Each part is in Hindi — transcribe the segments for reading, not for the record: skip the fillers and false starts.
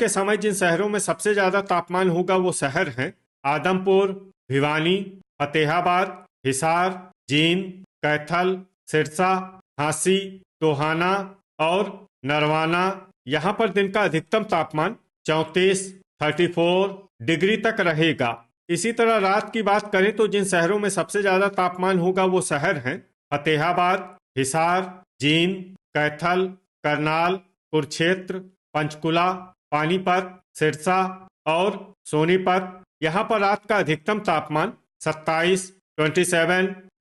के समय जिन शहरों में सबसे ज्यादा तापमान होगा वो शहर हैं आदमपुर, भिवानी, फतेहाबाद, हिसार, जींद, कैथल, सिरसा, झांसी, टोहाना और नरवाना। यहाँ पर दिन का अधिकतम तापमान 34 डिग्री तक रहेगा। इसी तरह रात की बात करें तो जिन शहरों में सबसे ज्यादा तापमान होगा वो शहर हैं फतेहाबाद, हिसार, जींद, कैथल, करनाल, कुरुक्षेत्र, पंचकुला, पानीपत, सिरसा और सोनीपत। यहाँ पर रात का अधिकतम तापमान 27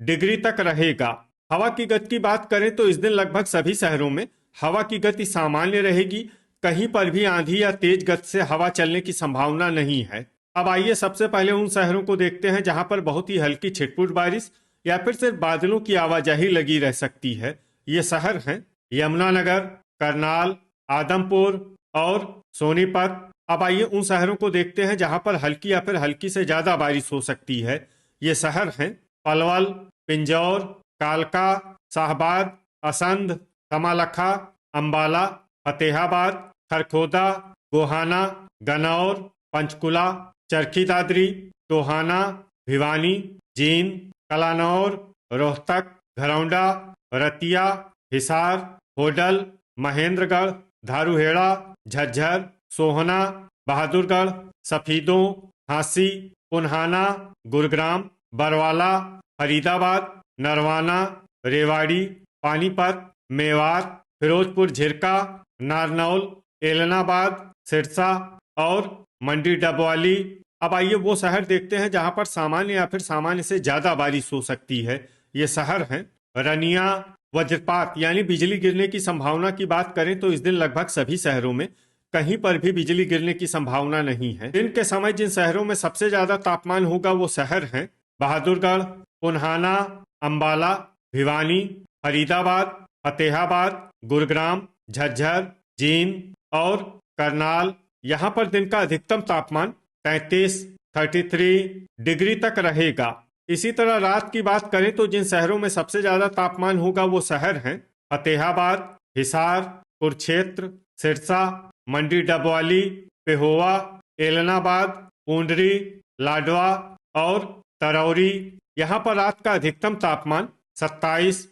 डिग्री तक रहेगा। हवा की गति की बात करें तो इस दिन लगभग सभी शहरों में हवा की गति सामान्य रहेगी। कहीं पर भी आंधी या तेज गति से हवा चलने की संभावना नहीं है। अब आइए सबसे पहले उन शहरों को देखते हैं जहां पर बहुत ही हल्की छिटपुट बारिश या फिर सिर्फ बादलों की आवाजाही लगी रह सकती है। ये शहर हैं यमुनानगर, करनाल, आदमपुर और सोनीपत। अब आइए उन शहरों को देखते हैं जहां पर हल्की या फिर हल्की से ज्यादा बारिश हो सकती है। ये शहर हैं पलवल, पिंजौर, कालका, शाहबाद, असंध, कमालखा, अंबाला, फतेहाबाद, खरखोदा, गोहाना, गनौर, पंचकुला, चरखी दादरी, टोहाना, भिवानी, जींद, कलानौर, रोहतक, घरौंडा, रतिया, हिसार, होडल, महेंद्रगढ़, धारूहेड़ा, झज्जर, सोहना, बहादुरगढ़, सफीदों, झांसी, पुन्हाना, गुरुग्राम, बरवाला, फरीदाबाद, नरवाना, रेवाड़ी, पानीपत, मेवात, फिरोजपुर झिरका, नारनौल, एलनाबाद, सिरसा और मंडी डबवाली। अब आइए वो शहर देखते हैं जहां पर सामान्य या फिर सामान्य से ज्यादा बारिश हो सकती है। ये शहर हैं रनिया। वज्रपात यानी बिजली गिरने की संभावना की बात करें तो इस दिन लगभग सभी शहरों में कहीं पर भी बिजली गिरने की संभावना नहीं है। दिन के समय जिन शहरों में सबसे ज्यादा तापमान होगा वो शहर हैं बहादुरगढ़, पुन्हाना, अंबाला, भिवानी, फरीदाबाद, फतेहाबाद, गुरुग्राम, झज्जर, जींद और करनाल। यहाँ पर दिन का अधिकतम तापमान 33 डिग्री तक रहेगा। इसी तरह रात की बात करें तो जिन शहरों में सबसे ज्यादा तापमान होगा वो शहर हैं फतेहाबाद, हिसार, कुरुक्षेत्र, सिरसा, मंडी डबवाली, पेहोवा, एलनाबाद, पूंडरी, लाडवा और तरौरी। यहाँ पर रात का अधिकतम तापमान 27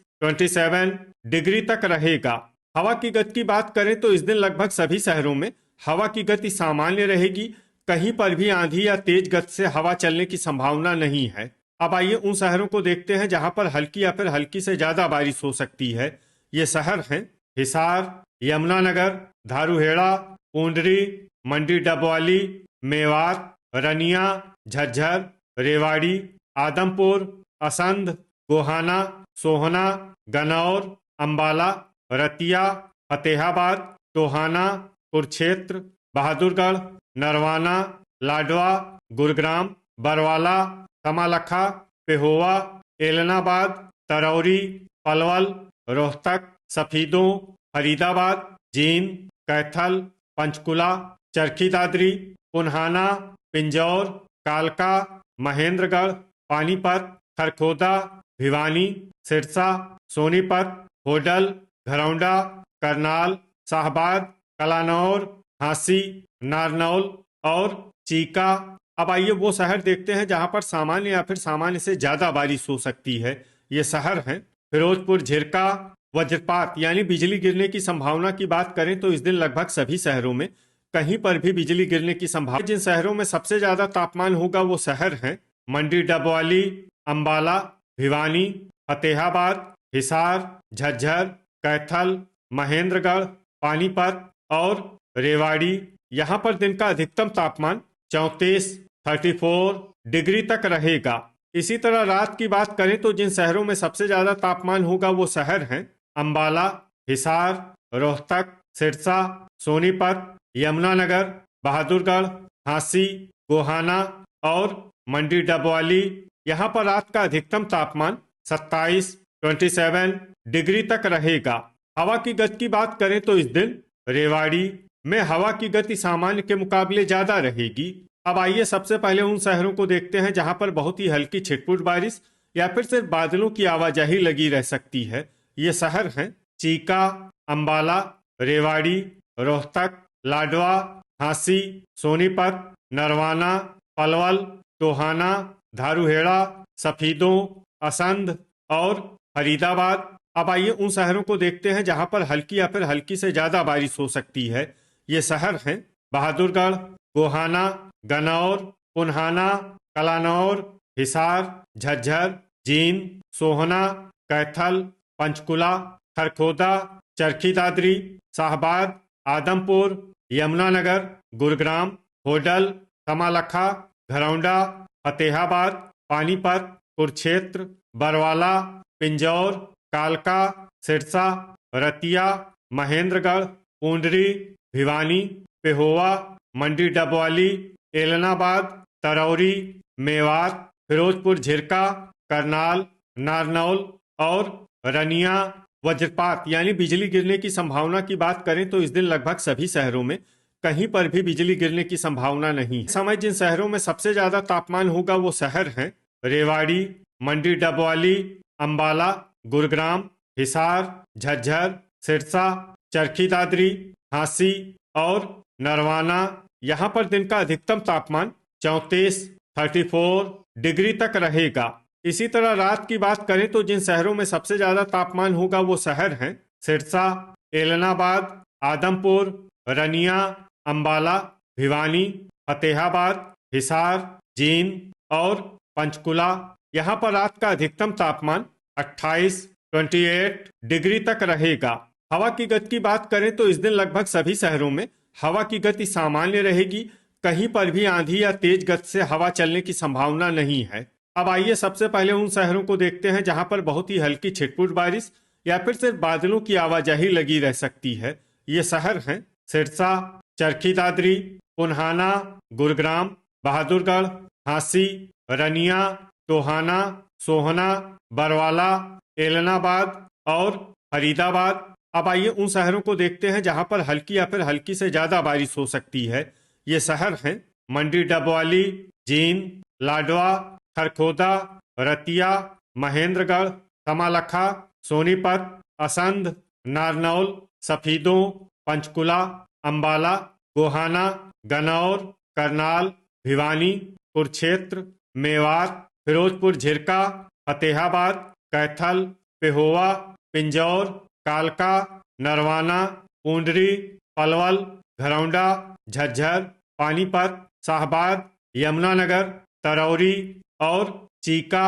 डिग्री तक रहेगा। हवा की गति की बात करें तो इस दिन लगभग सभी शहरों में हवा की गति सामान्य रहेगी। कहीं पर भी आंधी या तेज गति से हवा चलने की संभावना नहीं है। अब आइए उन शहरों को देखते हैं जहां पर हल्की या फिर हल्की से ज्यादा बारिश हो सकती है। ये शहर हैं हिसार, यमुनानगर, धारूहेड़ा, पूंडरी, मंडी डबवाली, मेवात, रनिया, झज्जर, रेवाड़ी, आदमपुर, असंध, गोहाना, सोहना, गनौर, अंबाला, रतिया, फतेहाबाद, टोहाना, कुरुक्षेत्र, बहादुरगढ़, नरवाना, लाडवा, गुरुग्राम, बरवाला, कमालखा, पेहोवा, एलनाबाद, तरौरी, पलवल, रोहतक, सफीदों, फरीदाबाद, जींद, कैथल, पंचकुला, चरखी दादरी, पुन्हाना, पिंजौर, कालका, महेंद्रगढ़, पानीपत, खरखोदा, भिवानी, सिरसा, सोनीपत, होडल, घरौंडा, करनाल, शाहबाद, कलानौर, झांसी, नारनौल और चीका। अब आइए वो शहर देखते हैं जहां पर सामान्य या फिर सामान्य से ज्यादा बारिश हो सकती है। ये शहर हैं फिरोजपुर झिरका। वज्रपात यानी बिजली गिरने की संभावना की बात करें तो इस दिन लगभग सभी शहरों में कहीं पर भी बिजली गिरने की संभावना। जिन शहरों में सबसे ज्यादा तापमान होगा वो शहर हैं मंडी डबवाली, अंबाला, भिवानी, फतेहाबाद, हिसार, झज्जर, कैथल, महेंद्रगढ़, पानीपत और रेवाड़ी। यहाँ पर दिन का अधिकतम तापमान 34 डिग्री तक रहेगा। इसी तरह रात की बात करें तो जिन शहरों में सबसे ज्यादा तापमान होगा वो शहर हैं अंबाला, हिसार, रोहतक, सिरसा, सोनीपत, यमुनानगर, बहादुरगढ़, झांसी, गोहाना और मंडी डबवाली। यहाँ पर रात का अधिकतम तापमान 27 डिग्री तक रहेगा। हवा की गति की बात करें तो इस दिन रेवाड़ी में हवा की गति सामान्य के मुकाबले ज्यादा रहेगी। अब आइए सबसे पहले उन शहरों को देखते हैं जहां पर बहुत ही हल्की छिटपुट बारिश या फिर सिर्फ बादलों की आवाजाही लगी रह सकती है। ये शहर हैं चीका, अंबाला, रेवाड़ी, रोहतक, लाडवा झांसी, सोनीपत, नरवाना, पलवल, टोहाना, धारूहेड़ा, सफीदों, असंध और फरीदाबाद। अब आइए उन शहरों को देखते हैं जहां पर हल्की या फिर हल्की से ज्यादा बारिश हो सकती है। ये शहर हैं बहादुरगढ़, गोहाना, गन्नौर, पुन्हाना, कलानौर, हिसार, झज्जर, जींद, सोहना, कैथल, पंचकुला, खरखोदा, चरखी दादरी, शाहबाद, आदमपुर, यमुनानगर, गुरुग्राम, होडल, कमालखा, घरौंडा, फतेहाबाद, पानीपत, कुरुक्षेत्र, बरवाला, पिंजौर, कालका, सिरसा, रतिया, महेंद्रगढ़, पूंडरी, भिवानी, पेहोवा, मंडी डबवाली, एलनाबाद, तरौरी, मेवात, फिरोजपुर झिरका, करनाल, नारनौल और रनिया। वज्रपात यानी बिजली गिरने की संभावना की बात करें तो इस दिन लगभग सभी शहरों में कहीं पर भी बिजली गिरने की संभावना नहीं है। समय जिन शहरों में सबसे ज्यादा तापमान होगा वो शहर हैं रेवाड़ी, मंडी डबवाली, अंबाला, गुरुग्राम, हिसार, झज्जर, सिरसा, चरखी दादरी, झांसी और नरवाना। यहाँ पर दिन का अधिकतम तापमान 34 डिग्री तक रहेगा। इसी तरह रात की बात करें तो जिन शहरों में सबसे ज्यादा तापमान होगा वो शहर हैं सिरसा, एलनाबाद, आदमपुर, रनिया, अंबाला, भिवानी, फतेहाबाद, हिसार, जींद और पंचकुला। यहाँ पर रात का अधिकतम तापमान 28 डिग्री तक रहेगा। हवा की गति की बात करें तो इस दिन लगभग सभी शहरों में हवा की गति सामान्य रहेगी। कहीं पर भी आंधी या तेज गति से हवा चलने की संभावना नहीं है। अब आइए सबसे पहले उन शहरों को देखते हैं जहां पर बहुत ही हल्की छिटपुट बारिश या फिर सिर्फ बादलों की आवाजाही लगी रह सकती है। ये शहर हैं सिरसा, चरखी दादरी, पुन्हाना, गुरुग्राम, बहादुरगढ़, झांसी, रनिया, टोहाना, सोहना, बरवाला, एलनाबाद और फरीदाबाद। अब आइए उन शहरों को देखते हैं जहां पर हल्की या फिर हल्की से ज्यादा बारिश हो सकती है। ये शहर हैं मंडी डबवाली, जींद, लाडवा, खरखोदा, रतिया, महेंद्रगढ़, कमालखा, सोनीपत, असंध, नारनौल, सफीदों, पंचकुला, अंबाला, गोहाना, गन्नौर, करनाल, भिवानी, कुरुक्षेत्र, मेवात, फिरोजपुर झिरका, फतेहाबाद, कैथल, पेहोवा, पिंजौर, कालका, नरवाना, पूंडरी, पलवल, घरौंडा, झज्जर, पानीपत, शाहबाद, यमुनानगर, तरौरी और चीका।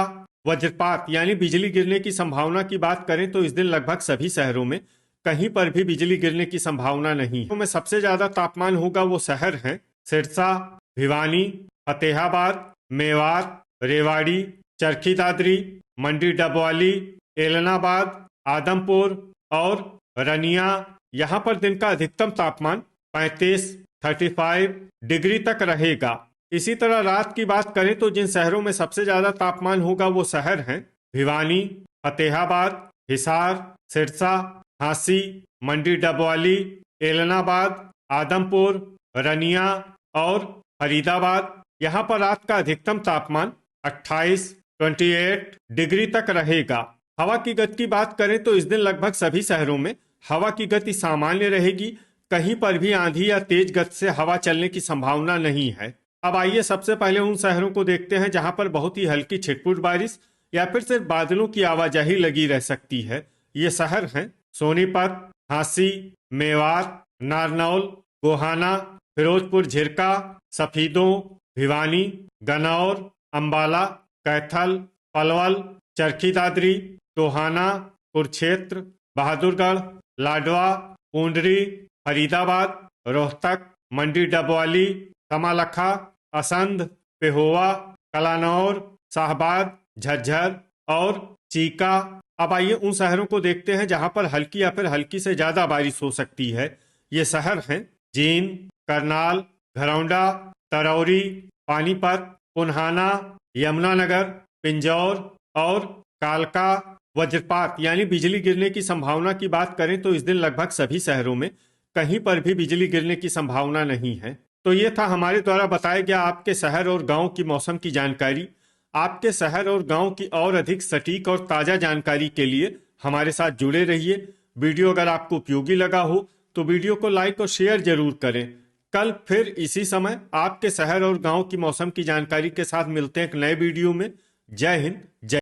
वज्रपात यानी बिजली गिरने की संभावना की बात करें तो इस दिन लगभग सभी शहरों में कहीं पर भी बिजली गिरने की संभावना नहीं है। में सबसे ज्यादा तापमान होगा वो शहर हैं सिरसा, भिवानी, फतेहाबाद, मेवात, रेवाड़ी, चरखी दादरी, मंडी डबवाली, एलनाबाद, आदमपुर और रनिया। यहाँ पर दिन का अधिकतम तापमान 35 डिग्री तक रहेगा। इसी तरह रात की बात करें तो जिन शहरों में सबसे ज्यादा तापमान होगा वो शहर हैं भिवानी, फतेहाबाद, हिसार, सिरसा, झांसी, मंडी डबवाली, एलनाबाद, आदमपुर, रनिया और फरीदाबाद। यहाँ पर रात का अधिकतम तापमान 28 डिग्री तक रहेगा। हवा की गति की बात करें तो इस दिन लगभग सभी शहरों में हवा की गति सामान्य रहेगी। कहीं पर भी आंधी या तेज गति से हवा चलने की संभावना नहीं है। अब आइए सबसे पहले उन शहरों को देखते हैं जहां पर बहुत ही हल्की छिटपुट बारिश या फिर सिर्फ बादलों की आवाजाही लगी रह सकती है। ये शहर हैं सोनीपत, झांसी, मेवात, नारनौल, गोहाना, फिरोजपुर झिरका, सफीदों, भिवानी, गन्नौर, अंबाला, कैथल, पलवल, चरखी दादरी, टोहाना, कुरुक्षेत्र, बहादुरगढ़, लाडवा, पूंडरी, फरीदाबाद, रोहतक, मंडी डबवाली, कमालखा, असंध, पेहोवा, कलानौर, शाहबाद, झज्जर और चीका। अब आइए उन शहरों को देखते हैं जहां पर हल्की या फिर हल्की से ज्यादा बारिश हो सकती है। ये शहर हैं जींद, करनाल, घरौंडा, तरौरी, पानीपत, पुन्हाना, यमुनानगर, पिंजौर और कालका। वज्रपात यानी बिजली गिरने की संभावना की बात करें तो इस दिन लगभग सभी शहरों में कहीं पर भी बिजली गिरने की संभावना नहीं है। तो ये था हमारे द्वारा बताया गया आपके शहर और गांव की मौसम की जानकारी। आपके शहर और गांव की और अधिक सटीक और ताजा जानकारी के लिए हमारे साथ जुड़े रहिए। वीडियो अगर आपको उपयोगी लगा हो तो वीडियो को लाइक और शेयर जरूर करें कल फिर इसी समय आपके शहर और गांव की मौसम की जानकारी के साथ मिलते हैं एक नए वीडियो में। जय हिंद, जय